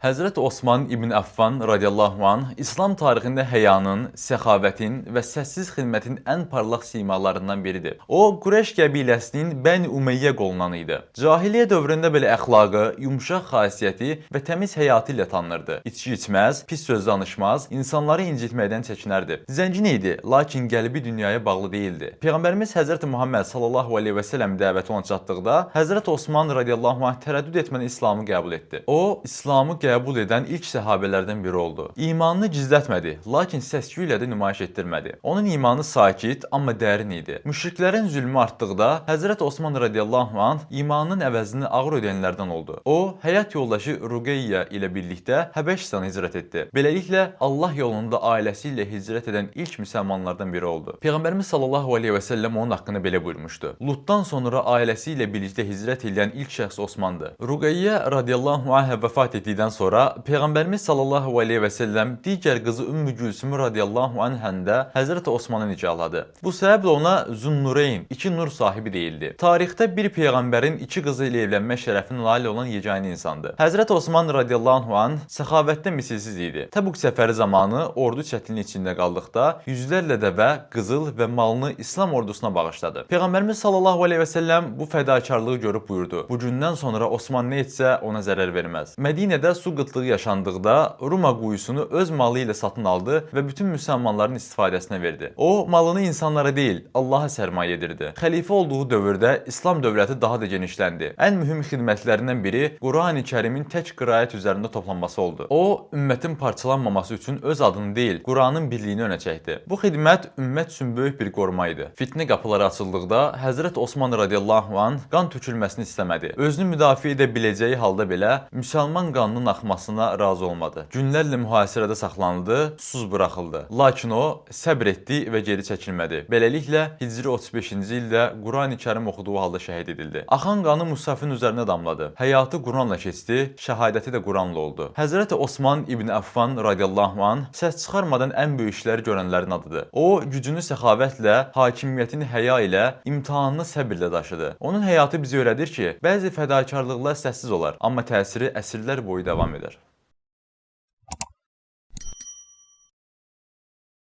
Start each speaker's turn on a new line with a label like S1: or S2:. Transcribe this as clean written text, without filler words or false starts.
S1: Həzrət Osman ibn Affan radiyallahu anh İslam tarixində həyanın, səxavətin və səssiz xidmətin ən parlaq simalarından biridir. O, Qureyş qəbiləsinin Bəni Umeyyə qolunanı idi. Cahiliyyə dövründə belə əxlaqı, yumşaq xasiyyəti və təmiz həyatı ilə tanınırdı. İçki içməz, pis söz danışmaz, insanları incitməkdən çəkinərdi. Zəngin idi, lakin qəlbi dünyaya bağlı değildi. Peyğəmbərimiz Həzrət Muhammed sallallahu aleyhi və səlləm dəvəti ona çatdıqda, Həzrət Osman radiyallahu anh tərəddüd etmədən İslamı qəbul etdi. O, İslamı qəbul edən ilk səhabələrdən biri oldu. İmanını gizlətmədi, lakin səs-küy ilə də nümayiş etdirmədi. Onun imanı sakit, amma dərin idi. Müşriklərin zülmü artdıqda, Həzrət Osman radiyallahu anh imanının əvəzini ağır ödəyənlərdən oldu. O, həyat yoldaşı Ruqeyyə ilə birlikdə Həbəşistana hicrət etdi. Beləliklə, Allah yolunda ailəsi ilə hicrət edən ilk müsəlmanlardan biri oldu. Peyğəmbərimiz sallallahu aleyhi və səlləm onun haqqında belə buyurmuşdu. Lutdan sonra ailəsi ilə birlikdə hicrət edən ilk şəxs Osmandır. Ruqeyyə radiyallahu anh vəfat etdikdən sonra Peyğəmbərimiz sallallahu aleyhi və səlləm digər qızı Ümmü Gülsümü radiyallahu anhən də Həzrət Osmanı nikahladı. Bu səbəblə ona Zunnureyn, iki nur sahibi deyildi. Tarixdə bir peyğəmbərin iki qızı ilə evlənmək şərəfinə nail olan yeganə insandır. Həzrət Osman radiyallahu anh səxavətdə misilsiz idi. Təbuk səfəri zamanı ordu çətinlik içində qaldıqda yüzlərlə dəvə, qızıl və malını İslam ordusuna bağışladı. Peyğəmbərimiz sallallahu aleyhi və səlləm bu fədakarlığı görüb buyurdu. Bu gündən sonra Osman nə etsə ona zərər verməz. Mədinədə su qıtlığı yaşandıqda Ruma quyusunu öz malı ilə satın aldı və bütün müsəlmanların istifadəsinə verdi. O, malını insanlara deyil, Allaha sərmayə edirdi. Xəlifə olduğu dövrdə İslam dövləti daha da genişləndi. Ən mühüm xidmətlərindən biri Qurani Kərimin tək qiraət üzərində toplanması oldu. O, ümmətin parçalanmaması üçün öz adını deyil, Quranın birliyini önə çəkdi. Bu xidmət ümmət üçün böyük bir qoruma idi. Fitnə qapıları açıldıqda Həzrət Osman radiyallahu anh qan tökülməsini istəmədi. Özünü müdafiə edə biləcəyi halda belə müsəlman qanının axmasına razı olmadı. Günlərlə mühasirədə saxlanıldı, susuz buraxıldı. Lakin o, səbr etdi və geri çəkilmədi. Beləliklə, Hicri 35-ci ildə Qurani Kərim oxuduğu halda şəhid edildi. Axan qanı Musafin üzərinə damladı. Həyatı Quranla keçdi, şəhadəti də Quranla oldu. Həzrət Osman ibn Affan radiyallahu anh səs çıxarmadan ən böyük işləri görənlərin adıdır. O, gücünü səxavətlə, hakimiyyətini həya ilə, imtahanını səbirlə daşıdı. Onun həyatı bizi öyrədir ki, bəzi fədakarlıqlar səssiz olar, amma təsiri əsrlər boyu davam eder.